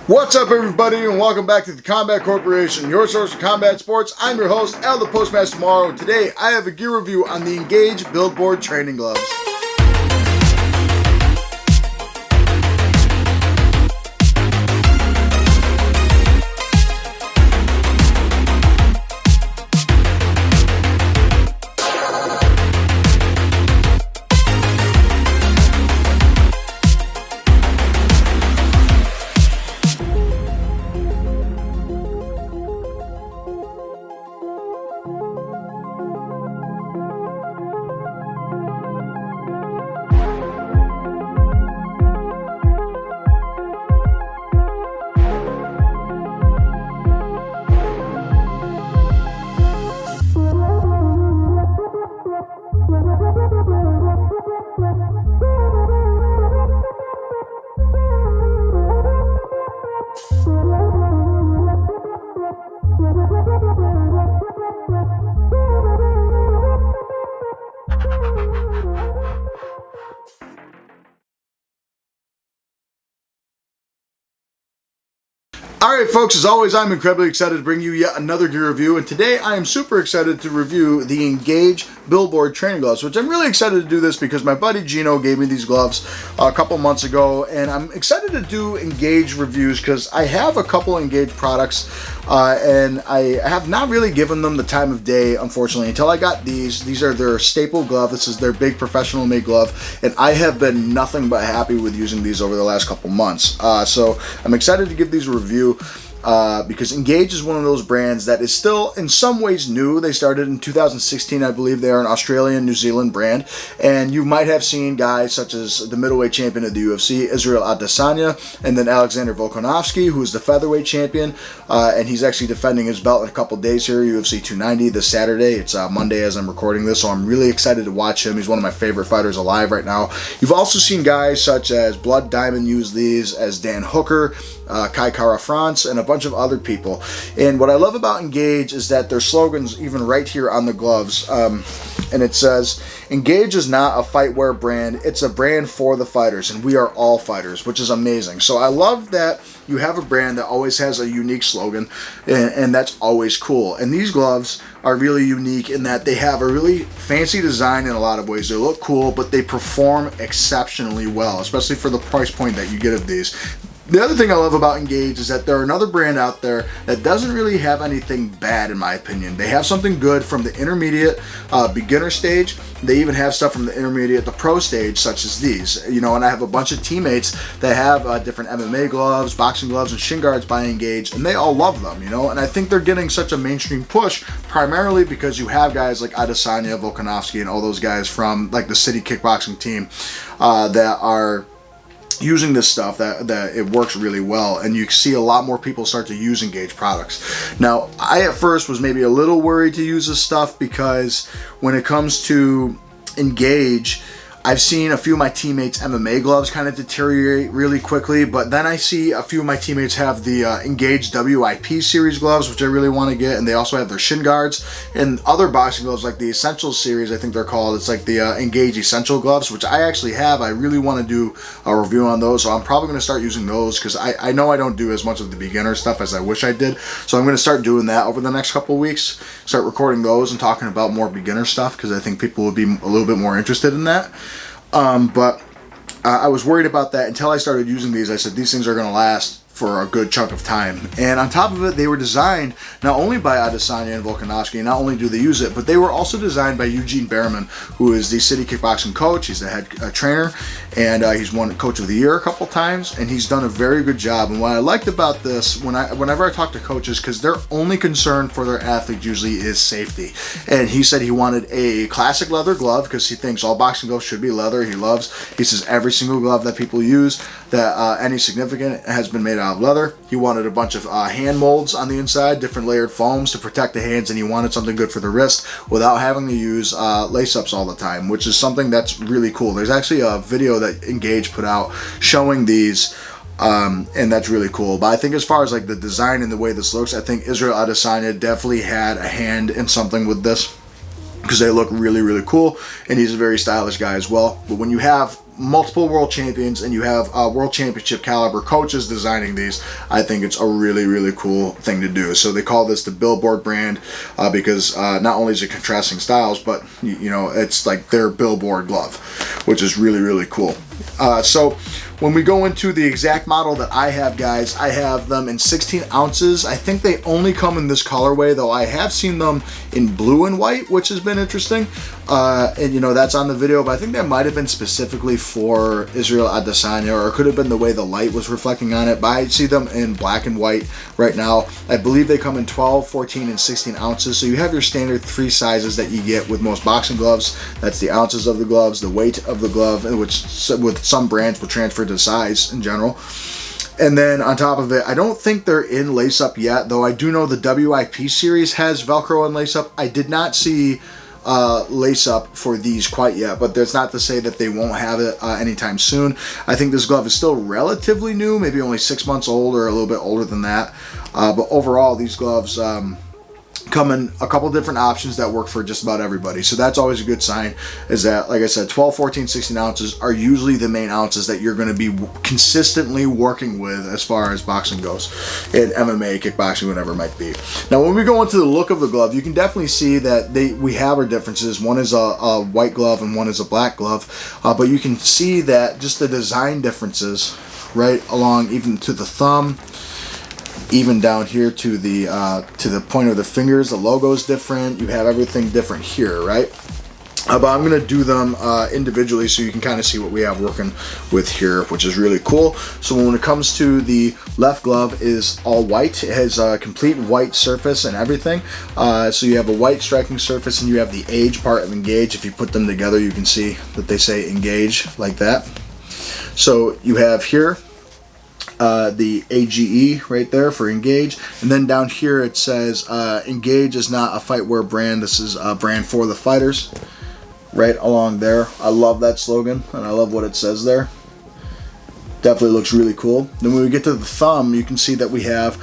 What's up, everybody, and welcome back to the Combat Corporation, your source for combat sports. I'm your host, Al the Postmaster Tomorrow. Today, I have a gear review on the Engage Billboard training gloves. Alright folks, as always, I'm incredibly excited to bring you yet another gear review, and today I am super excited to review the Engage Billboard training gloves, which I'm really excited to do this because my buddy Gino gave me these gloves a couple months ago, and I'm excited to do Engage reviews because I have a couple Engage products, and I have not really given them the time of day, unfortunately, until I got these. These are their staple glove. This is their big professional made glove, and I have been nothing but happy with using these over the last couple months. So I'm excited to give these a review. Because Engage is one of those brands that is still in some ways new. They started in 2016, I believe. They are an Australian, New Zealand brand, and you might have seen guys such as the middleweight champion of the UFC, Israel Adesanya, and then Alexander Volkanovski, who is the featherweight champion, and he's actually defending his belt in a couple days here, UFC 290 this Saturday. It's Monday as I'm recording this, so I'm really excited to watch him. He's one of my favorite fighters alive right now. You've also seen guys such as Blood Diamond use these, as Dan Hooker, Kai Kara France, and a bunch of other people. And what I love about Engage is that their slogan's even right here on the gloves, and it says, Engage is not a fightwear brand, it's a brand for the fighters, and we are all fighters, which is amazing. So I love that you have a brand that always has a unique slogan, and that's always cool. And these gloves are really unique in that they have a really fancy design in a lot of ways. They look cool, but they perform exceptionally well, especially for the price point that you get of these. The other thing I love about Engage is that they're another brand out there that doesn't really have anything bad, in my opinion. They have something good from the intermediate, beginner stage. They even have stuff from the intermediate to pro stage, such as these. You know, and I have a bunch of teammates that have different MMA gloves, boxing gloves, and shin guards by Engage, and they all love them, you know. And I think they're getting such a mainstream push primarily because you have guys like Adesanya, Volkanovski, and all those guys from like the City Kickboxing team that are using this stuff, that it works really well, and you see a lot more people start to use Engage products. Now, I at first was maybe a little worried to use this stuff because when it comes to Engage, I've seen a few of my teammates' MMA gloves kind of deteriorate really quickly, but then I see a few of my teammates have the Engage WIP series gloves, which I really want to get, and they also have their shin guards and other boxing gloves like the Essentials series, I think they're called. It's like the Engage Essential gloves, which I actually have. I really want to do a review on those, so I'm probably going to start using those because I know I don't do as much of the beginner stuff as I wish I did, so I'm going to start doing that over the next couple weeks, start recording those and talking about more beginner stuff because I think people would be a little bit more interested in that. But I was worried about that until I started using these. I said, these things are going to last for a good chunk of time. And on top of it, they were designed not only by Adesanya and Volkanovski, not only do they use it, but they were also designed by Eugene Behrman, who is the City Kickboxing coach. He's the head trainer, and he's won Coach of the Year a couple times, and he's done a very good job. And what I liked about this, whenever I talk to coaches, because their only concern for their athletes usually is safety. And he said he wanted a classic leather glove because he thinks all boxing gloves should be leather. He says every single glove that people use that any significant has been made out of leather. He wanted a bunch of hand molds on the inside, different layered foams to protect the hands, and he wanted something good for the wrist without having to use lace-ups all the time, which is something that's really cool. There's actually a video that Engage put out showing these, and that's really cool. But I think as far as like the design and the way this looks, I think Israel Adesanya definitely had a hand in something with this. because they look really, really cool, and he's a very stylish guy as well. But when you have multiple world champions and you have world championship caliber coaches designing these, I think it's a really, really cool thing to do. So they call this the Billboard brand because not only is it contrasting styles, but you know, it's like their Billboard glove, which is really, really cool. So when we go into the exact model that I have, guys, I have them in 16 ounces. I think they only come in this colorway, though I have seen them in blue and white, which has been interesting. And you know, that's on the video, but I think that might have been specifically for Israel Adesanya, or it could have been the way the light was reflecting on it, but I see them in black and white right now. I believe they come in 12, 14, and 16 ounces. So you have your standard 3 sizes that you get with most boxing gloves. That's the ounces of the gloves, the weight of the glove, which with some brands will transfer to size in general. And then on top of it, I don't think they're in lace up yet, though I do know the WIP series has Velcro and lace up. I did not see lace up for these quite yet, but that's not to say that they won't have it anytime soon. I think this glove is still relatively new, maybe only 6 months old or a little bit older than that. But overall, these gloves come in a couple different options that work for just about everybody. So that's always a good sign, is that, like I said, 12, 14, 16 ounces are usually the main ounces that you're going to be consistently working with as far as boxing goes, in MMA, kickboxing, whatever it might be. Now, when we go into the look of the glove, you can definitely see that we have our differences. One is a white glove and one is a black glove, but you can see that just the design differences right along, even to the thumb, even down here to the point of the fingers. The logo is different. You have everything different here, right? But I'm going to do them individually so you can kind of see what we have working with here, which is really cool. So when it comes to the left glove, is all white. It has a complete white surface and everything. So you have a white striking surface and you have the age part of engage. If you put them together, you can see that they say engage like that. So you have here the AGE right there for engage, and then down here it says engage is not a fightwear brand, this is a brand for the fighters, right along there. I love that slogan and I love what it says there. Definitely looks really cool. Then when we get to the thumb, you can see that we have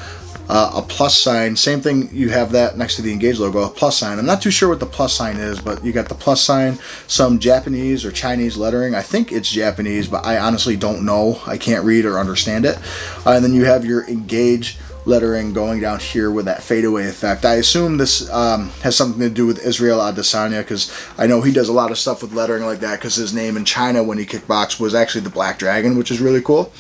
a plus sign. Same thing, you have that next to the engage logo, a plus sign. I'm not too sure what the plus sign is, but you got the plus sign, some Japanese or Chinese lettering. I think it's Japanese, but I honestly don't know. I can't read or understand it. And then you have your engage lettering going down here with that fadeaway effect. I assume this has something to do with Israel Adesanya, because I know he does a lot of stuff with lettering like that, because his name in China when he kickboxed was actually the Black Dragon, which is really cool.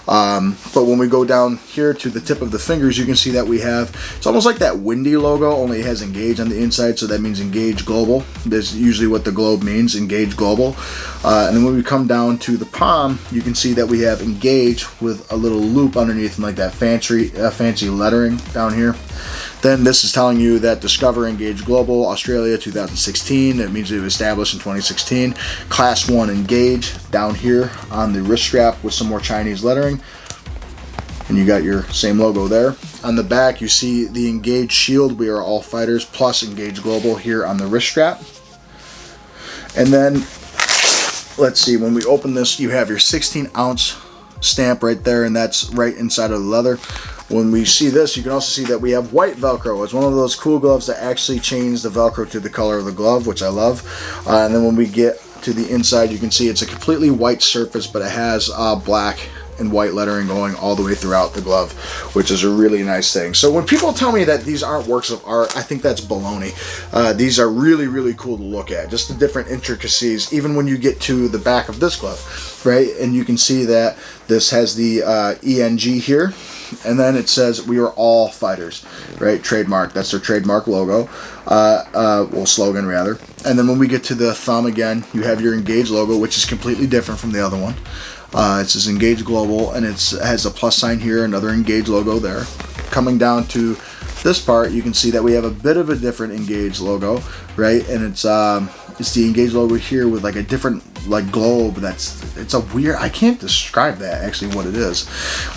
But when we go down here to the tip of the fingers, you can see that we have, it's almost like that Windy logo, only it has engage on the inside, so that means engage global. That's usually what the globe means, engage global. And then when we come down to the palm, you can see that we have engage with a little loop underneath and like that fancy lettering down here. Then this is telling you that Discover Engage Global, Australia 2016. It means it was established in 2016. Class 1 Engage down here on the wrist strap with some more Chinese lettering. And you got your same logo there. On the back, you see the Engage Shield, we are all fighters, plus Engage Global here on the wrist strap. And then, let's see, when we open this, you have your 16-ounce stamp right there, and that's right inside of the leather. When we see this, you can also see that we have white Velcro. It's one of those cool gloves that actually change the Velcro to the color of the glove, which I love. And then when we get to the inside, you can see it's a completely white surface, but it has black and white lettering going all the way throughout the glove, which is a really nice thing. So when people tell me that these aren't works of art, I think that's baloney. These are really, really cool to look at. Just the different intricacies, even when you get to the back of this glove, right? And you can see that this has the ENG here, and then it says we are all fighters, right? Trademark, that's their trademark logo, well, slogan rather. And then when we get to the thumb again, you have your Engage logo, which is completely different from the other one. It says Engage Global, and it has a plus sign here, another Engage logo there. Coming down to this part, you can see that we have a bit of a different Engage logo, right? And it's the Engage logo here with like a different like globe. It's a weird, I can't describe that actually what it is.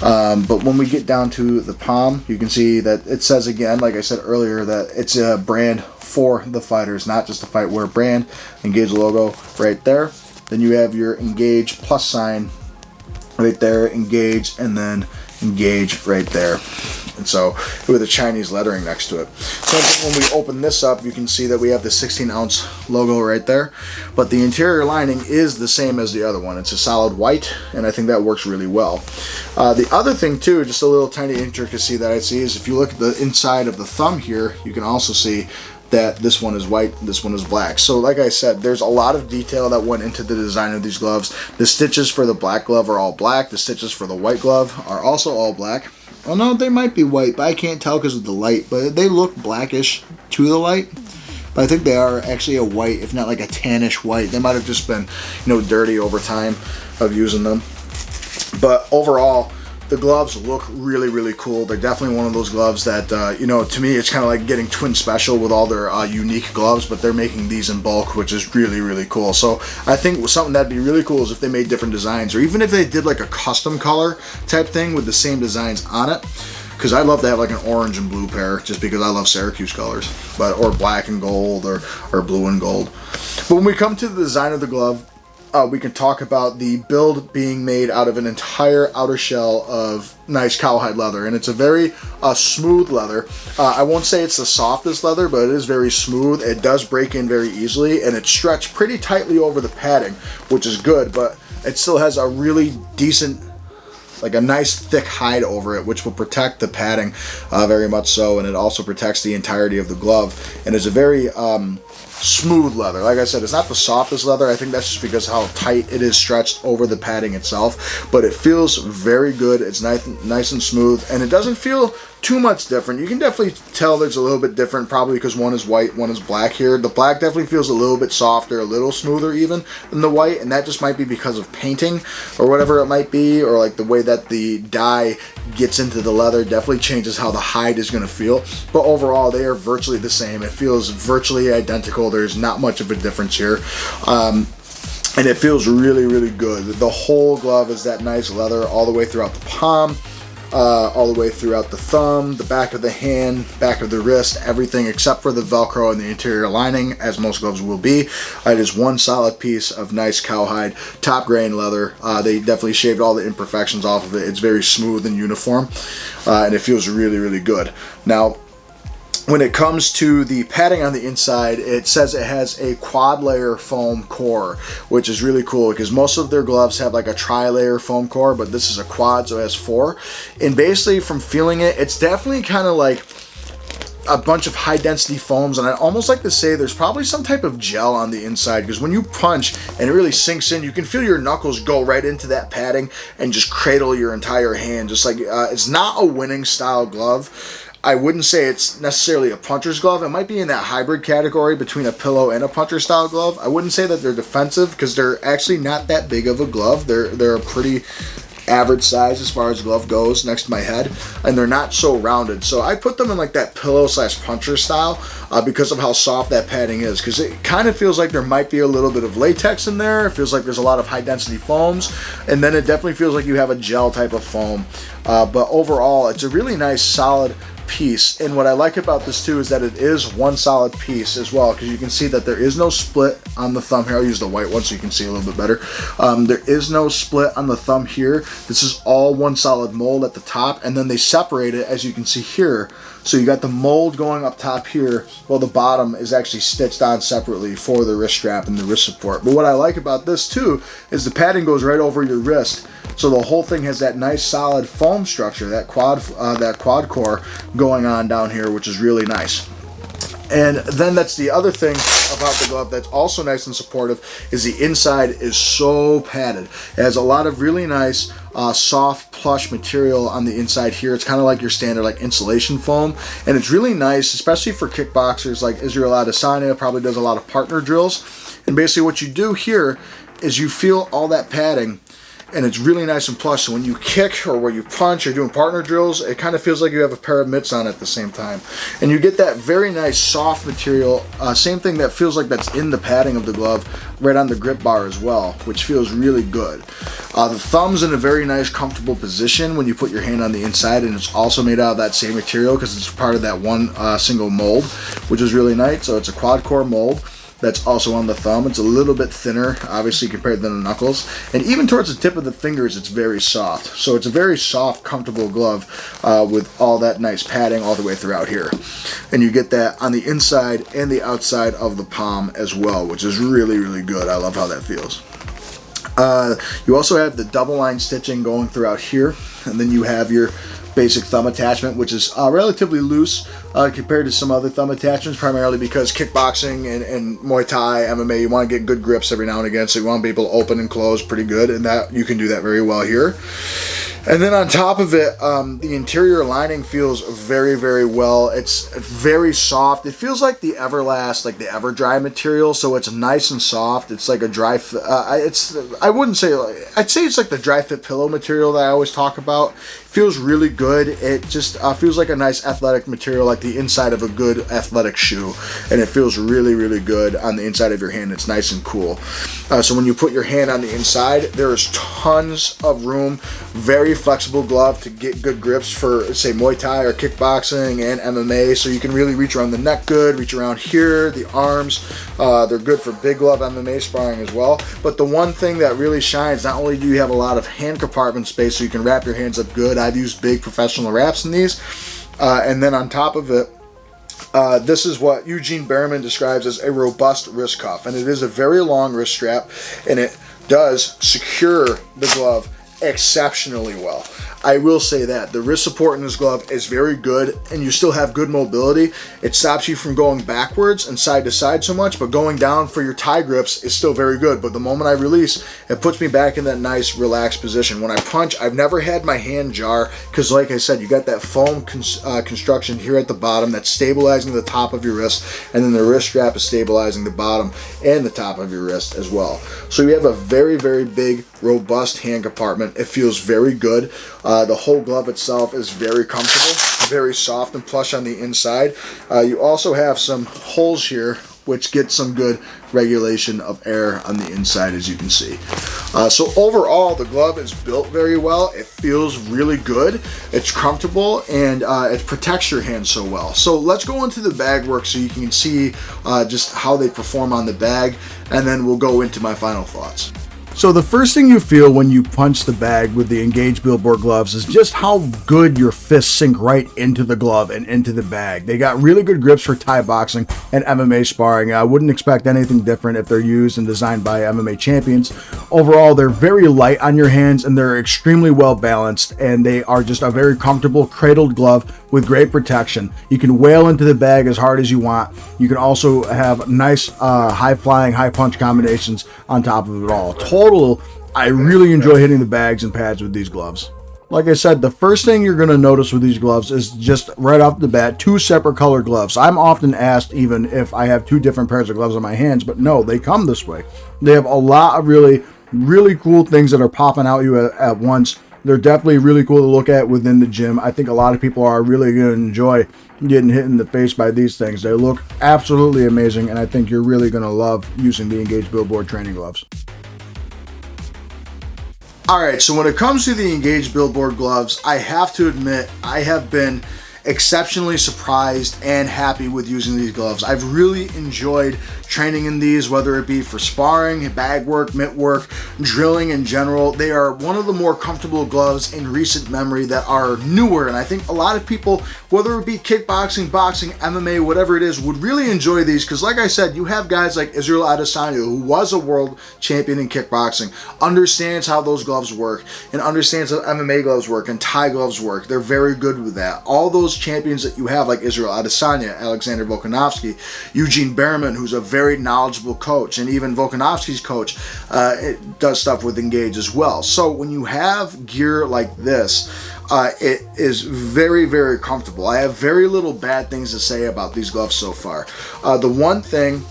But when we get down to the palm, you can see that it says again, like I said earlier, that it's a brand for the fighters, not just a fightwear brand. Engage logo right there. Then you have your Engage plus sign right there, Engage, and then Engage right there. And so with a Chinese lettering next to it. So when we open this up, you can see that we have the 16-ounce logo right there, but the interior lining is the same as the other one. It's a solid white, and I think that works really well. The other thing too, just a little tiny intricacy that I see, is if you look at the inside of the thumb here, you can also see that this one is white, this one is black. So like I said, there's a lot of detail that went into the design of these gloves. The stitches for the black glove are all black. The stitches for the white glove are also all black. Oh no, they might be white, but I can't tell because of the light, but they look blackish to the light. But I think they are actually a white, if not like a tannish white. They might have just been, you know, dirty over time of using them. But overall, the gloves look really, really cool. They're definitely one of those gloves that, you know, to me, it's kind of like getting Twin Special with all their unique gloves, but they're making these in bulk, which is really, really cool. So I think something that'd be really cool is if they made different designs, or even if they did like a custom color type thing with the same designs on it. Because I'd love to have like an orange and blue pair, just because I love Syracuse colors, but or black and gold, or blue and gold. But when we come to the design of the glove, we can talk about the build being made out of an entire outer shell of nice cowhide leather, and it's a very smooth leather. I won't say it's the softest leather, but it is very smooth. It does break in very easily, and it's stretched pretty tightly over the padding, which is good, but it still has a really decent, like a nice thick hide over it, which will protect the padding very much so, and it also protects the entirety of the glove, and it's a very smooth leather. Like I said, it's not the softest leather. I think that's just because how tight it is stretched over the padding itself, but it feels very good. It's nice and smooth, and it doesn't feel too much different. You can definitely tell there's a little bit different, probably because one is white, one is black here. The black definitely feels a little bit softer, a little smoother even than the white, and that just might be because of painting or whatever it might be, or like the way that the dye gets into the leather definitely changes how the hide is going to feel. But overall, they are virtually the same. It feels virtually identical. There's not much of a difference here. And it feels really, really good. The whole glove is that nice leather all the way throughout the palm, all the way throughout the thumb, the back of the hand, back of the wrist, everything except for the Velcro and the interior lining, as most gloves will be. It is one solid piece of nice cowhide, top grain leather. They definitely shaved all the imperfections off of it. It's very smooth and uniform, and it feels really, really good. Now, when it comes to the padding on the inside, it says it has a quad layer foam core, which is really cool because most of their gloves have like a tri-layer foam core, but this is a quad, so it has 4. And basically from feeling it, it's definitely kind of like a bunch of high density foams, and I almost like to say there's probably some type of gel on the inside, because when you punch and it really sinks in, you can feel your knuckles go right into that padding and just cradle your entire hand. Just like it's not a winning style glove. I wouldn't say it's necessarily a puncher's glove. It might be in that hybrid category between a pillow and a puncher style glove. I wouldn't say that they're defensive because they're actually not that big of a glove. They're a pretty average size as far as glove goes next to my head, and they're not so rounded. So I put them in like that pillow / puncher style because of how soft that padding is, because it kind of feels like there might be a little bit of latex in there. It feels like there's a lot of high density foams, and then it definitely feels like you have a gel type of foam. But overall, it's a really nice solid piece. And what I like about this too is that it is one solid piece as well, because you can see that there is no split on the thumb here. I'll use the white one so you can see a little bit better. There is no split on the thumb here. This is all one solid mold at the top, and then they separate it, as you can see here. So you got the mold going up top here, while the bottom is actually stitched on separately for the wrist strap and the wrist support. But what I like about this too is the padding goes right over your wrist, so the whole thing has that nice solid foam structure, that quad core going on down here, which is really nice. And then that's the other thing about the glove that's also nice and supportive, is the inside is so padded. It has a lot of really nice soft plush material on the inside here. It's kind of like your standard like insulation foam, and it's really nice, especially for kickboxers like Israel Adesanya. Probably does a lot of partner drills, and basically what you do here is you feel all that padding, and it's really nice and plush. So when you kick or when you punch or doing partner drills, it kind of feels like you have a pair of mitts on at the same time. And you get that very nice soft material, same thing that feels like that's in the padding of the glove, right on the grip bar as well, which feels really good. The thumb's in a very nice, comfortable position when you put your hand on the inside, and it's also made out of that same material because it's part of that one single mold, which is really nice. So it's a quad core mold. that's also on the thumb. It's a little bit thinner, obviously, compared to the knuckles. And even towards the tip of the fingers, it's very soft. So it's a very soft, comfortable glove with all that nice padding all the way throughout here. And you get that on the inside and the outside of the palm as well, which is really, really good. I love how that feels. You also have the double line stitching going throughout here, and then you have your basic thumb attachment, which is relatively loose compared to some other thumb attachments, primarily because kickboxing and Muay Thai, MMA, you want to get good grips every now and again, so you want to be able to open and close pretty good, and that you can do that very well here. And then on top of it, the interior lining feels very, very well. It's very soft. It feels like the Everlast, like the Everdry material, so it's nice and soft. It's like a dry, I wouldn't say, I'd say it's like the dry fit pillow material that I always talk about. Feels really good. It just feels like a nice athletic material, like the inside of a good athletic shoe, and it feels really, really good on the inside of your hand. It's nice and cool. So when you put your hand on the inside, there is tons of room. Very flexible glove to get good grips for, say, Muay Thai or kickboxing and MMA. So you can really reach around the neck good, reach around here, the arms. They're good for big glove MMA sparring as well. But the one thing that really shines, not only do you have a lot of hand compartment space so you can wrap your hands up good. I've used big professional wraps in these. And then on top of it, this is what Eugene Behrman describes as a robust wrist cuff. And it is a very long wrist strap, and it does secure the glove exceptionally well. I will say that the wrist support in this glove is very good, and you still have good mobility. It stops you from going backwards and side to side so much, but going down for your tie grips is still very good. But the moment I release, it puts me back in that nice relaxed position. When I punch, I've never had my hand jar, because like I said, you got that foam construction here at the bottom that's stabilizing the top of your wrist, and then the wrist strap is stabilizing the bottom and the top of your wrist as well. So you have a very, very big, robust hand compartment. It feels very good. The whole glove itself is very comfortable, very soft and plush on the inside. You also have some holes here, which get some good regulation of air on the inside, as you can see. So overall, the glove is built very well. It feels really good. It's comfortable, and it protects your hand so well. So let's go into the bag work so you can see just how they perform on the bag, and then we'll go into my final thoughts. So the first thing you feel when you punch the bag with the Engage Billboard gloves is just how good your fists sink right into the glove and into the bag. They got really good grips for Thai boxing and MMA sparring. I wouldn't expect anything different if they're used and designed by MMA champions. Overall, they're very light on your hands, and they're extremely well balanced, and they are just a very comfortable cradled glove with great protection. You can wail into the bag as hard as you want. You can also have nice high flying, high punch combinations on top of it all. Total, I really enjoy hitting the bags and pads with these gloves. Like I said, the first thing you're going to notice with these gloves is just right off the bat, two separate color gloves. I'm often asked even if I have two different pairs of gloves on my hands, but no, they come this way. They have a lot of really cool things that are popping out you at once. They're definitely really cool to look at within the gym. I think a lot of people are really going to enjoy getting hit in the face by these things. They look absolutely amazing, and I think you're really going to love using the Engage Billboard training gloves. Alright, so when it comes to the Engage Billboard gloves, I have to admit I have been exceptionally surprised and happy with using these gloves. I've really enjoyed training in these, whether it be for sparring, bag work, mitt work, drilling in general. They are one of the more comfortable gloves in recent memory that are newer, and I think a lot of people, whether it be kickboxing, boxing, MMA, whatever it is, would really enjoy these, because like I said, you have guys like Israel Adesanya, who was a world champion in kickboxing, understands how those gloves work, and understands how MMA gloves work and Thai gloves work. They're very good with that. All those champions that you have, like Israel Adesanya, Alexander Volkanovski, Eugene Behrman, who's a very knowledgeable coach, and even Volkanovski's coach does stuff with Engage as well. So when you have gear like this, it is very, very comfortable. I have very little bad things to say about these gloves so far. The one thing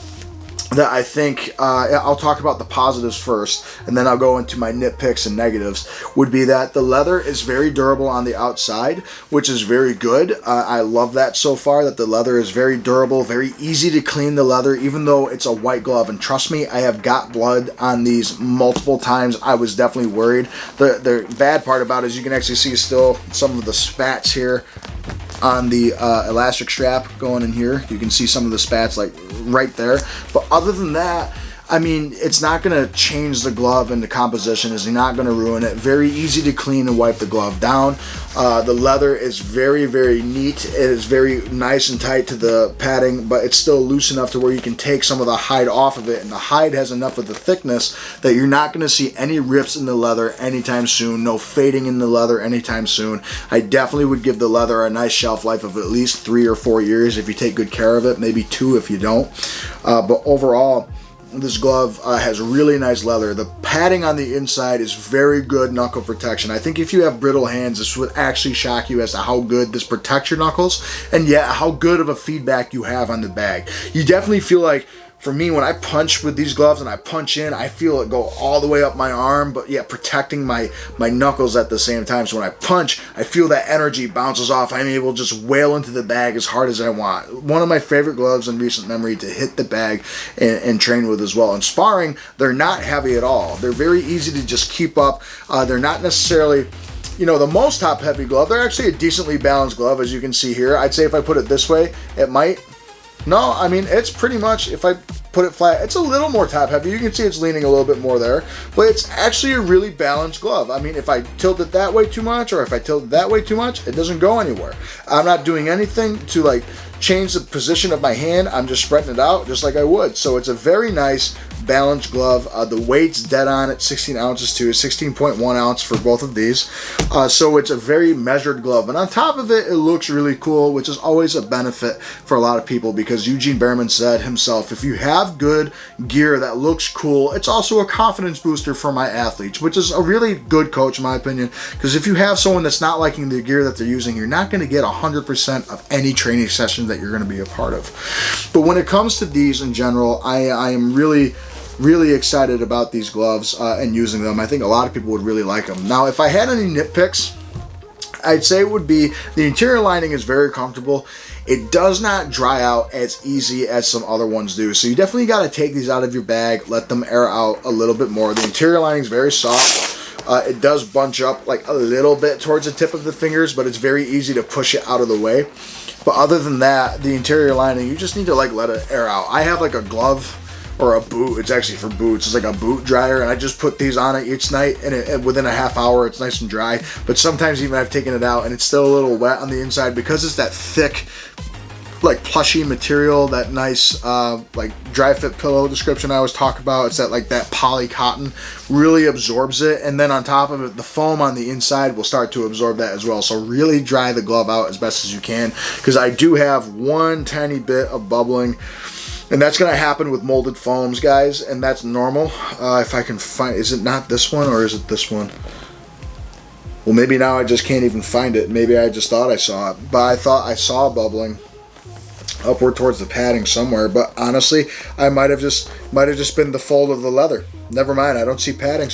that I think, I'll talk about the positives first, and then I'll go into my nitpicks and negatives, would be that the leather is very durable on the outside, which is very good. I love that so far, that the leather is very durable, very easy to clean the leather, even though it's a white glove. And trust me, I have got blood on these multiple times. I was definitely worried. The bad part about it is you can actually see still some of the spats here on the elastic strap going in here. You can see some of the spats like right there. But other than that, I mean, it's not going to change the glove and the composition. It's not going to ruin it. Very easy to clean and wipe the glove down. The leather is very, very neat. It is very nice and tight to the padding, but it's still loose enough to where you can take some of the hide off of it. And the hide has enough of the thickness that you're not going to see any rips in the leather anytime soon. No fading in the leather anytime soon. I definitely would give the leather a nice shelf life of at least 3 or 4 years if you take good care of it. Maybe 2 if you don't. But overall, this glove has really nice leather. The padding on the inside is very good knuckle protection. I think if you have brittle hands, this would actually shock you as to how good this protects your knuckles, and yet how good of a feedback you have on the bag. You definitely feel like, for me, when I punch with these gloves and I punch in, I feel it go all the way up my arm, but yet protecting my knuckles at the same time. So when I punch, I feel that energy bounces off. I'm able to just wail into the bag as hard as I want. One of my favorite gloves in recent memory to hit the bag and train with as well. In sparring, they're not heavy at all. They're very easy to just keep up. They're not necessarily, you know, the most top heavy glove. They're actually a decently balanced glove, as you can see here. I'd say if I put it this way, it might. No, I mean, it's pretty much, if I put it flat, it's a little more top heavy. You can see it's leaning a little bit more there, but it's actually a really balanced glove. I mean, if I tilt it that way too much, or if I tilt it that way too much, it doesn't go anywhere. I'm not doing anything to like change the position of my hand. I'm just spreading it out just like I would. So it's a very nice balanced glove. The weight's dead on at 16 ounces too, 16.1 ounce for both of these. So it's a very measured glove. And on top of it, it looks really cool, which is always a benefit for a lot of people, because Eugene Behrman said himself, if you have good gear that looks cool, it's also a confidence booster for my athletes, which is a really good coach in my opinion, because if you have someone that's not liking the gear that they're using, you're not going to get 100% of any training session that you're going to be a part of. But when it comes to these in general, I am really excited about these gloves and using them. I think a lot of people would really like them. Now, if I had any nitpicks, I'd say it would be the interior lining is very comfortable. It does not dry out as easy as some other ones do. So you definitely got to take these out of your bag, let them air out a little bit more. The interior lining is very soft. It does bunch up like a little bit towards the tip of the fingers, but it's very easy to push it out of the way. But other than that, the interior lining, you just need to like let it air out. I have like a glove or a boot. It's actually for boots. It's like a boot dryer, and I just put these on it each night, and within a half hour it's nice and dry. But sometimes even I've taken it out and it's still a little wet on the inside because it's that thick, like plushy material, that nice like dry fit pillow description I always talk about. It's that like that poly cotton really absorbs it, and then on top of it, the foam on the inside will start to absorb that as well. So really dry the glove out as best as you can, because I do have one tiny bit of bubbling. And that's going to happen with molded foams, guys, and that's normal. If I can find, is it not this one or is it this one? Well, maybe now I just can't even find it. Maybe I just thought I saw it, but I thought I saw bubbling upward towards the padding somewhere. But honestly, I might have just been the fold of the leather. Never mind, I don't see padding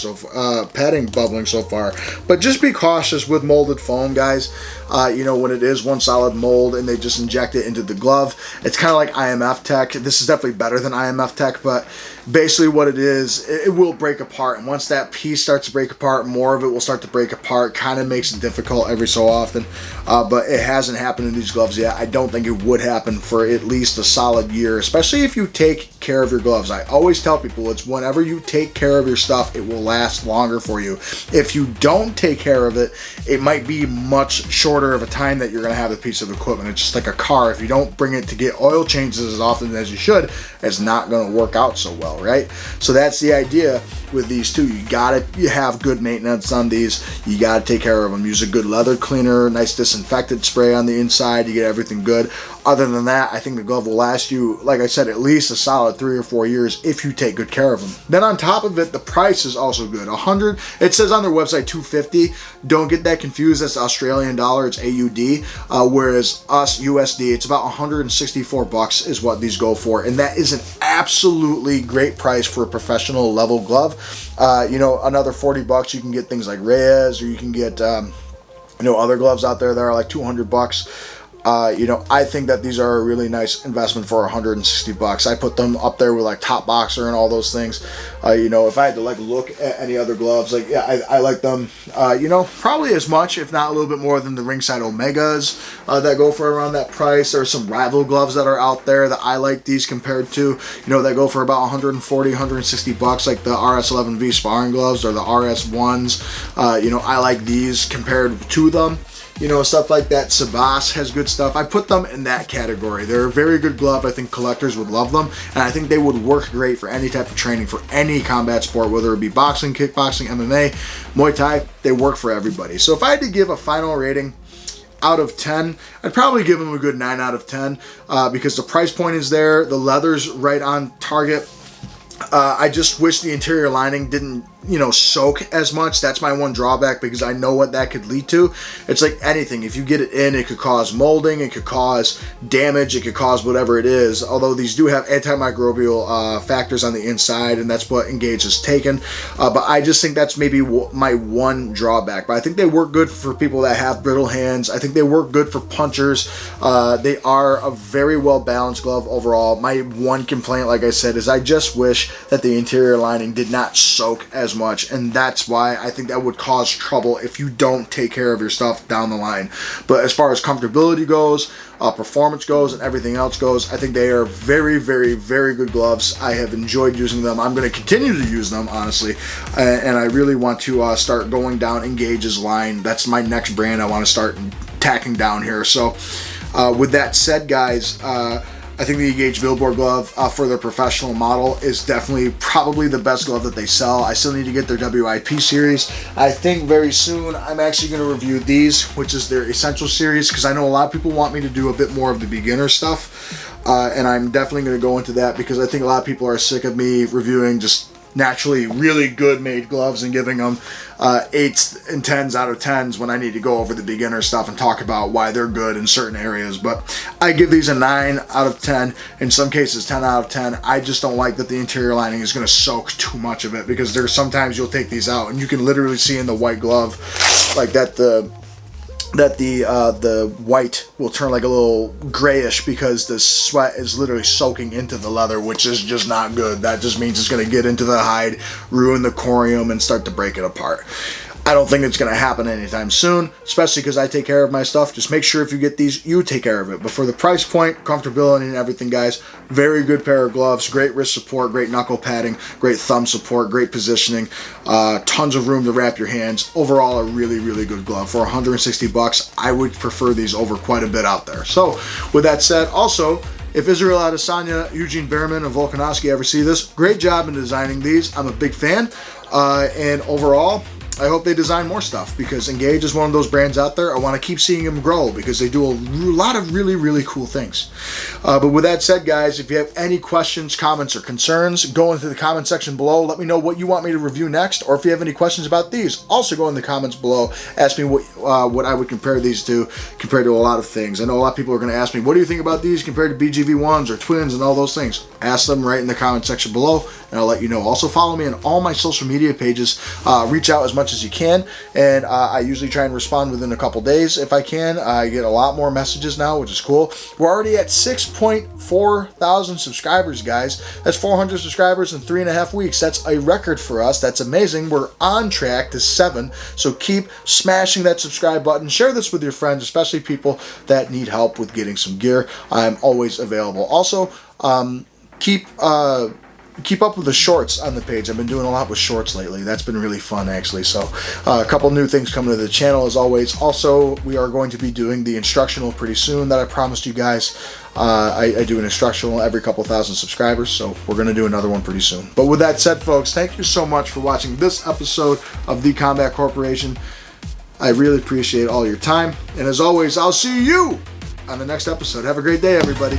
bubbling so far. But just be cautious with molded foam, guys. You know, when it is one solid mold and they just inject it into the glove, it's kind of like IMF Tech. This is definitely better than IMF Tech, but basically what it is, it will break apart. And once that piece starts to break apart, more of it will start to break apart. Kind of makes it difficult every so often, but it hasn't happened in these gloves yet. I don't think it would happen for at least a solid year, especially if you take care of your gloves. I always tell people, it's whenever you take care of your stuff, it will last longer for you. If you don't take care of it, it might be much shorter of a time that you're going to have a piece of equipment. It's just like a car. If you don't bring it to get oil changes as often as you should, it's not going to work out so well, right? So that's the idea with these two. You have good maintenance on these. You got to take care of them. Use a good leather cleaner, nice disinfectant spray on the inside. You get everything good. Other than that, I think the glove will last you, like I said, at least a solid 3 or 4 years if you take good care of them. Then on top of it, the price is also good. It says on their website $250. Don't get that confused. That's Australian dollar. It's AUD. Whereas us USD, it's about 164 bucks is what these go for, and that is an absolutely great price for a professional level glove. You know, another 40 bucks you can get things like Reyes, or you can get you know, other gloves out there that are like 200 bucks. You know, I think that these are a really nice investment for $160. I put them up there with like Top Boxer and all those things. You know, if I had to like look at any other gloves, like, yeah, I like them, you know, probably as much, if not a little bit more than the Ringside Omegas that go for around that price. There are some rival gloves that are out there that I like these compared to, you know, that go for about 140, 160 bucks, like the RS11V sparring gloves or the RS1s. You know, I like these compared to them. You know, stuff like that. Sabas has good stuff. I put them in that category. They're a very good glove. I think collectors would love them, and I think they would work great for any type of training, for any combat sport, whether it be boxing, kickboxing, MMA, Muay Thai. They work for everybody. So if I had to give a final rating out of 10, I'd probably give them a good 9 out of 10 because the price point is there. The leather's right on target. I just wish the interior lining didn't, you know, soak as much. That's my one drawback, because I know what that could lead to. It's like anything. If you get it in, it could cause molding, it could cause damage, it could cause whatever it is. Although these do have antimicrobial factors on the inside, and that's what Engage has taken. But I just think that's maybe my one drawback. But I think they work good for people that have brittle hands. I think they work good for punchers. They are a very well balanced glove overall. My one complaint, like I said, is I just wish that the interior lining did not soak as much, and that's why I think that would cause trouble if you don't take care of your stuff down the line. But as far as comfortability goes, performance goes, and everything else goes, I think they are very, very, very good gloves. I have enjoyed using them. I'm going to continue to use them, honestly, and I really want to start going down Engage's line. That's my next brand I want to start tacking down here. So with that said, guys, I think the Engage Billboard glove for their professional model is definitely probably the best glove that they sell. I still need to get their WIP series. I think very soon I'm actually going to review these, which is their Essential series, because I know a lot of people want me to do a bit more of the beginner stuff. And I'm definitely going to go into that, because I think a lot of people are sick of me reviewing just naturally really good made gloves and giving them 8s and 10s out of 10s when I need to go over the beginner stuff and talk about why they're good in certain areas. But I give these a 9 out of 10, in some cases 10 out of 10. I just don't like that the interior lining is going to soak too much of it, because there's sometimes you'll take these out and you can literally see in the white glove like that the white will turn like a little grayish, because the sweat is literally soaking into the leather, which is just not good. That just means it's going to get into the hide, ruin the corium, and start to break it apart. I don't think it's going to happen anytime soon, especially because I take care of my stuff. Just make sure if you get these, you take care of it. But for the price point, comfortability, and everything, guys, very good pair of gloves, great wrist support, great knuckle padding, great thumb support, great positioning, tons of room to wrap your hands. Overall, a really, really good glove. For 160 bucks, I would prefer these over quite a bit out there. So with that said, also, if Israel Adesanya, Eugene Behrman, and Volkanovski ever see this, great job in designing these. I'm a big fan. And overall, I hope they design more stuff, because Engage is one of those brands out there. I want to keep seeing them grow, because they do a lot of really, really cool things. But with that said, guys, if you have any questions, comments, or concerns, go into the comment section below. Let me know what you want me to review next, or if you have any questions about these, also go in the comments below. Ask me what I would compare these to, compared to a lot of things. I know a lot of people are going to ask me, what do you think about these compared to BGV1s or Twins and all those things? Ask them right in the comment section below, and I'll let you know. Also, follow me on all my social media pages. Reach out as much as you can, and I usually try and respond within a couple days if I can. I get a lot more messages now, which is cool. We're already at 6.4 thousand subscribers, guys. That's 400 subscribers in 3.5 weeks. That's a record for us. That's amazing. We're on track to 7, so keep smashing that subscribe button. Share this with your friends, especially people that need help with getting some gear. I'm always available. Also, keep up with the shorts on the page. I've been doing a lot with shorts lately. That's been really fun, actually. So a couple new things coming to the channel as always. Also, we are going to be doing the instructional pretty soon that I promised you guys. I do an instructional every couple thousand subscribers, so we're going to do another one pretty soon. But with that said, folks, thank you so much for watching this episode of The Combat Corporation. I really appreciate all your time. And as always, I'll see you on the next episode. Have a great day, everybody.